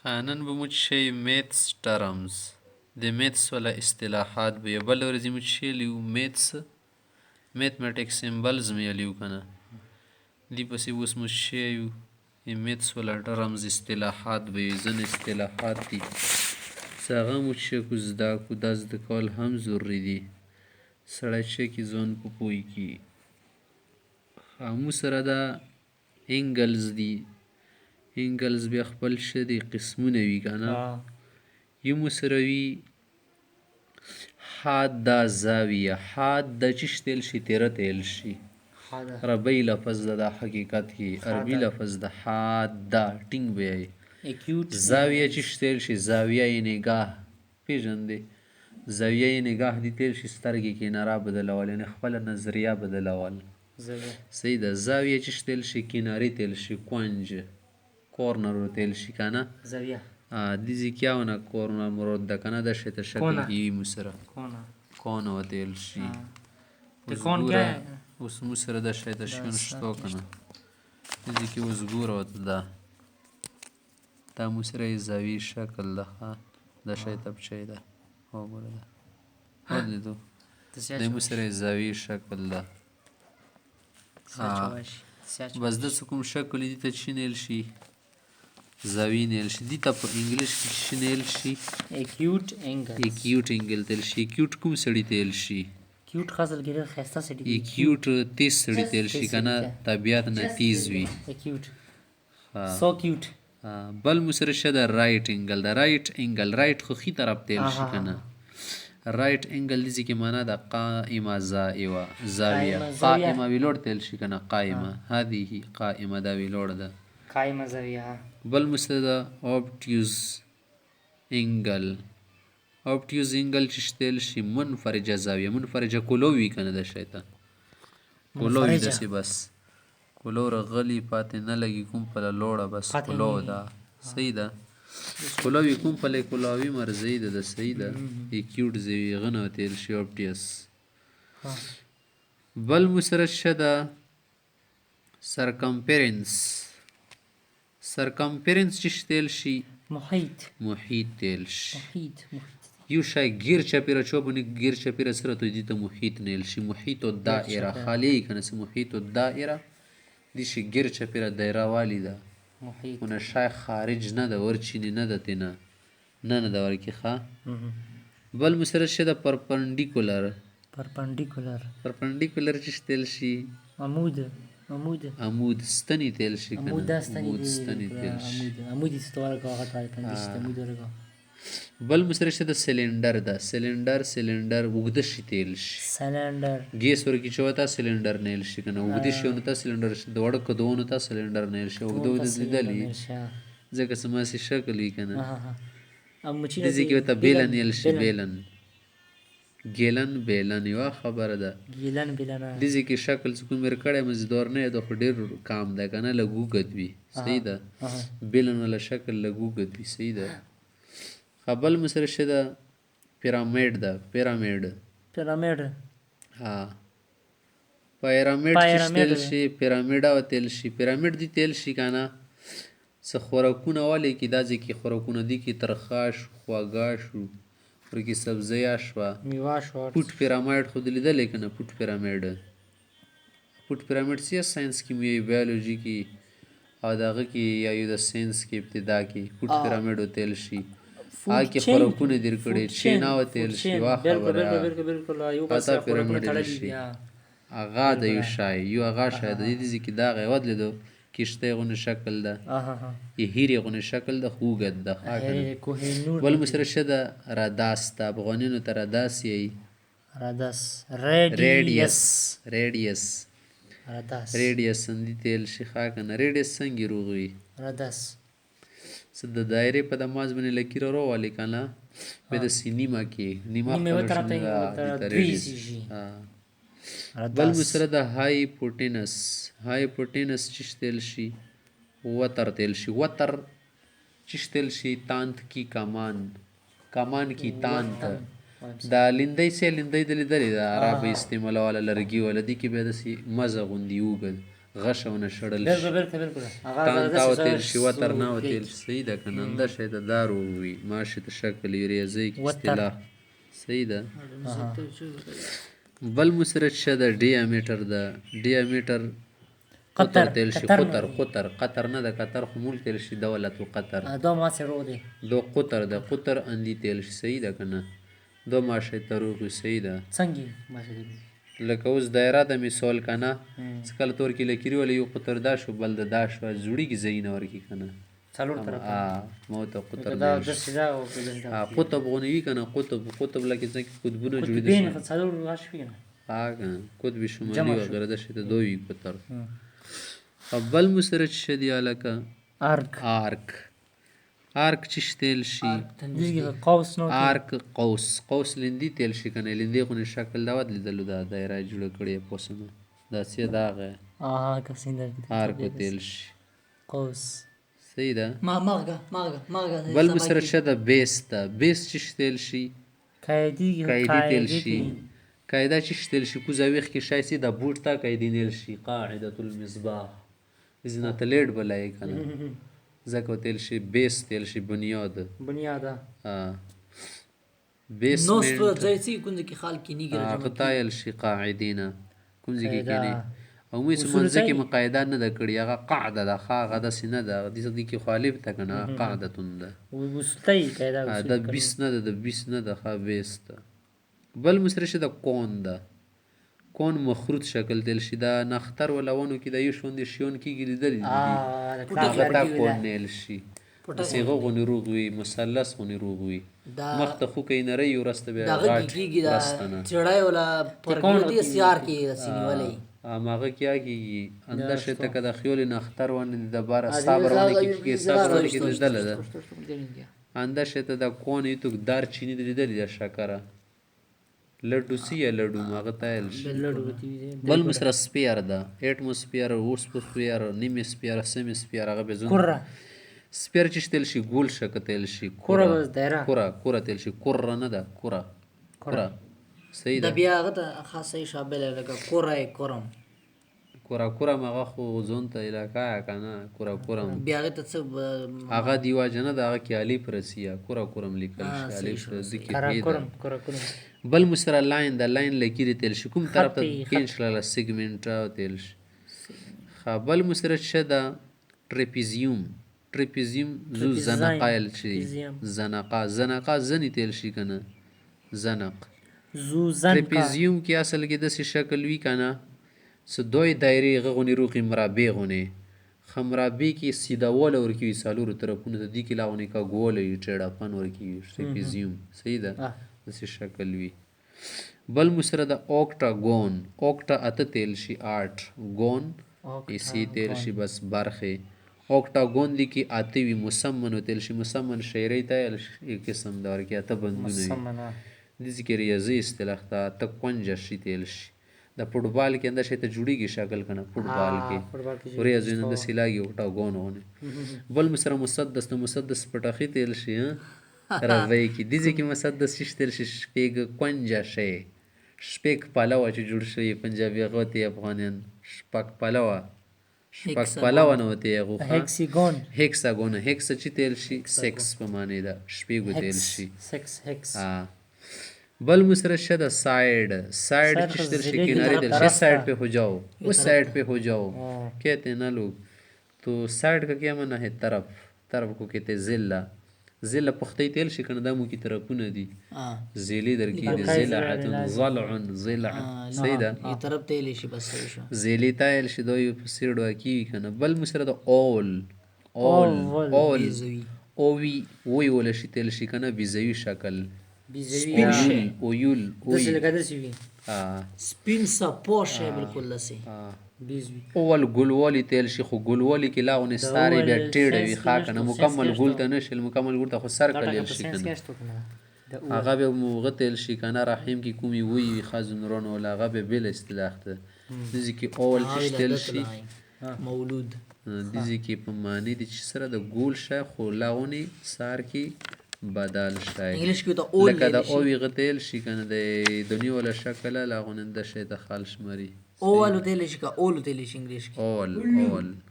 نن به مو شی میتس ټرمز د میتس ولا اصطلاحات به یو بل ورځې مو شیلی وو میتس میتھمیټک سیمبلز مې ویلي وو که نه دې پسې اوس مو شی یو میتس ولا ټرمز اصطلاحات به وي ځینې اصطلاحات دي څه هغه مو چې زده کړو دا زده کول هم ضروري دي سړی چې کې ځان په پوه کړي مو سره دا انګلز دي انګلز بیا خپل شه دي قسمونه وي که نه یو مو سره وي حاد دا زاویه حاد دا چیش تیل شي تیره تیل شي عربی لفظ دا حقیقت کی عربی لفظ دا حاد دا ټینګ بیایی زاویه چیش تیل شي زاویه نگاه پیژندې زاویه نگاه دی تیل شي سترګې کناره بدلول یعنی خپل نظریه بدلول صحیح ده زاویه چیش تیل شي کناری تیل شي کونج کورنر تیل شي کنه زاویه دیزی کیاونه کورنر مراد ده کنه ده شیطه شکل گیوی موسره کونه و تیل شي اوس موسره ده شیطه شیون شتو کنه دیزی که اوز گوره و ده دا موسره زاوی شکل ده ده شیطه بچه ده او گوره ده او دیدو ده موسره زاوی شکل ده بس ده سکوم شکلی دی تا چی نیل شي زاویه نیل شي دی تا په انګلیش کې چی نیل شي اکیوټ انګل تیل شي اکیوټ کوم سړی تیل شي کیوټ خاصل ګره خسته سړی اکیوټ تیز سړی تیل شي کنه طبیعت نه تیز وي کیوټ سو کیوټ بل مو سره شه د رایټ انګل د رایټ انګل رایټ خو خي طرف تیل شي کنه رایټ انګل دي چې معنا د قائمه زائوه زاویه قائمه ویلوړ تیل شي کنه قائمه هذه قائمه دا ویلوړ ده قائمه زاویه بل مستد اوبټیوز انګل اوبټیوز انګل چې تیل شي منفرجه زاویه منفرجه کولوي کنه د شیطان کولوي دسي بس کولو رغلی پاتې نه لګي کوم په لوړه بس کولو ده صحیح ده کولوي کوم په کولوي مرزي ده صحیح ده اکیوټ زوی غنه تیل شي اوبټیوس بل مسرش ده سرکمفرنس سرکمفرنس چې تیل شي محیط تیل شي یو شای گیر چاپیره چوبونی گیر چاپیره سره تو دي ته محیط نیل شي محیط الدائره خالی کنه سه محیط الدائره دي شي گیر چاپیره دایره والی ده اون شای خارج نه ده ورچینی نه ده تینا نه ده ورکی ښه بل مسره شه ده پرپندیکولر چې تیل شي عمود ستنی تیل شي کنه عمود ستنی تیل شي عمود استوار کا غټه پندشته عمود ورګه بل مسره شه د سلندر ده سلندر وګد شي تیل شي سلندر ګیس ورکی چوتا سلندر نیل شي کنه وګد شي نو ته سلندر د وړ کدوونه ته سلندر نیل شي وګد لیدلی ځکه سماسي شکل کنه دځي کې ته بیلن نیل شي بیلن بیلن یو خبره ده دځي کې شکل څکو مر کړه مزدور نه د خډیر کام ده کنه لګوګد وی صحیح ده بیلن ولا شکل لګوګد وی صحیح ده قبل مسره شه ده پیرامید ده پیرامید ها پیرامید چې تل شي پیرامید او تل شي پیرامید دی تل شي کنه څه خوراکونه والي کې دا ځکه خوراکونه دي کې ترخاش خواګاش ورکی سبزیه شوا پوت پیرامید خود لیدل کنه پوت پیرامید سی ساينس کې مې بیولوژي کې او دغه کې یا یو د ساينس کې ابتدا کې پوت پیرامید تل شي آکه خوراکونه در کړي چینا و تل شي واخه بالکل یو بس پیرامید شي اغا د یو شای یو اغا شای د دې کې دا غوډ لیدو کشته غونه شکل ده هیری غونه شکل ده خوګد ده ول مسرشه ده راداس ته افغانینو ته راداس یی ریډیس اندی تیل شي خاکنه ریډیس څنګه روغوي راداس د دایره په د ماز باندې لکیر ورو والی کنه به د سینما کې نیمه طرف ته بل مسره د هایپوټینس چې تل شي وتر تل شي وتر چې تل شي تانت کی کمان کی تانت دا لیندۍ سه لیندۍ د لیدلې د عربي استعمال ولا لرګي ولا دي کې به د مزه غوندي وګد غشونه شړل بالکل شي بالکل بالکل هغه تان زړه تاو داسې تیل سره شي وتر نه سور وتیل کړي. شي صحیح ده که نه همدا شی ته دا روغ وي ماشي ته شکل وي ریاضی کې وتر. اصطلاح صحیح ده آها. بل مسرت شه ده ډیامیټر ده ډیامیټر قطر تیل شي قطر قطر قطر نه ده قطر خو مول تیل شي دولت و قطر دو ماسه رو دی دو قطر ده قطر اندی تیل شي صحیح ده که نه دو ماشه ته روغ وي صحیح ده څنګه ماسه دی لکه اوس دایره د مثال که نه څه کله تور کې لکیري ولا یو قطر دا شو بل د دا شوه جوړېږي ځایونه ورکي که نه څلور طرف ما ته قطر دا ویل شي. داسې دا او داسې دا قطب غونې وي که نه قطب لکه څنګه قطبونه جوړېدل قطبین شي خو څلور راشي کنه قطب شمالي جمع شو. وغیره دا شي ته دوی قطر بل مسرت شدی لکه آرک چی تیل شي دیگه قوس نو آرک قوس لندی تیل شي کنه لندی خو شکل دا ود لیدلو دا دایره جوړه کړې پوسنه دا سی داغه کسیندر آرک تیل شي قوس صحیح ده مارگا بل مسرت شده بیس چی تیل شي قایدی تیل شي قاعده چی تیل شي کو زاویخ کې شایسته د بوټ تا قاعده نیل شي قاعده المصباح اذن تلید بلای کنه زکو تیل شي بیس تیل شي بنیاد بیس نوستو ځایسي کوم کې خال کې نیګره قطایل شي قاعدینا کوم ځای کې نه او مې سمونځ کې مقاعده نه د کړي هغه قاعده ده هغه د سینه ده د دې کې خالف ته کنه قاعده ده وستای قاعده د بیس نه ده د بیس نه ده خا بیس ده بل مسرشه د کون ده کون مخروط شکل دل شي دا نختر ولونو کې د یو شوند شیون کې لیدل دي هغه تا کون نیل شي سیغه غونی روغ وي مثلث غونی روغ وي مخ ته خو کې نری ورسته به غاټ راستنه چړای ولا پرګوتی سیار کې سینی ولې ماغه کیا کیږي اندر شته کده خیول نختر ونه د بار صبر ونه کې صبر ونه کې دل ده اندر شته د کون یو دار چینی دل د شکره لډو سی لډو ماغه تایل بل مسر سپیر ده اټموسفیر اورسپیر نیمسفیر سیمسفیر هغه به زون سپیر چې تل شي ګول شکه تل شي کورا تل شي کورا نه ده کورا صحیح ده د بیا غته خاصه شابل لکه کورا مغه خو زون ته علاقه کنه کورا بیا غته څه هغه دیوا جن ده هغه کې علی پرسیا کورم لیکل شي علی پرسیا بل مسر لاین د لاین لکیری تل شي کوم طرف ته کینشل سیگمنٹ تل شي بل مسر شدا ټریپیزیوم زو زنقایل شي زنقا زنی تل شي کنه زنق ټریپیزیوم کې اصل کې د شکل وی کنه س دوی دایره غونی روقی مرابع غونی خمرابع کې سیده ول ورکی سالور طرفونه د دې کې لاونی کا ګول ټیډا پن ورکی ټریپیزیوم صحیح ده د شکل وی بل مسره د اوکټا اته تیل شي 8 ګون اسی تیل شي بس برخه اوکټاګون دی کې اته وی مسمن تیل شي مسمن شیری تیل شي قسم دار کې اته بندونه د ذکر ریاضی اصطلاح ته کنجر شي تیل شي د فوټبال کې اندر شي ته جوړیږي شکل کنه فوټبال کې ریاضی نه د سلاګي اوکټاګون ونه بل مسره مسدس پټاخي تیل شي راوي کې د ذکر مسدس شي تیل شي شپږ کنجر شي شپږ پلاوا چې جوړ شي پنجابي غوتی افغانان شپږ پلاوا نه وته هکساګون چې تیل شي 6 په معنی ده شپږ تیل شي 6 بل مسر شد سائड چې تیل شي کنارے دل شي سائड पे हो जाओ उस साइड पे हो जाओ कहते हैं ना लोग तो साइड का क्या माना है तरफ को कहते हैं ज़िल्ला پختی تیل شي کنه دمو کی طرفونه دي ذیلی در کی دي ضلع صحیح ده ای طرف تیل شي بس شو ذیلی تیل شي دوی سیړو کی کنه بل مسره د اول اووی ول شي تیل شي کنه بیزوی شکل اویول سپین سا پوشه بالکل لسی اول ګلوالی تیل شي خو ګلوالی کې لاونه ستاره بیا ټیډه وي خا کنه مکمل ګول ته نشل مکمل ګول ته خو سر کړل شي کنه هغه به موغه تیل شي کنه رحیم کې کومي وی خازن رون ولا هغه به بل اصطلاح ته دځي کې اول چې تیل شي مولود دځي کې په معنی د چې سره د ګول شای خو لاونه سار کې بدل شای انګلیش کې ته اول لکه د اووی غتیل شي کنه د دنیا ولا شکل لاغون د شی د خالش مری ओवल होते लिश का ओल होते लिश इंग्लिश की all all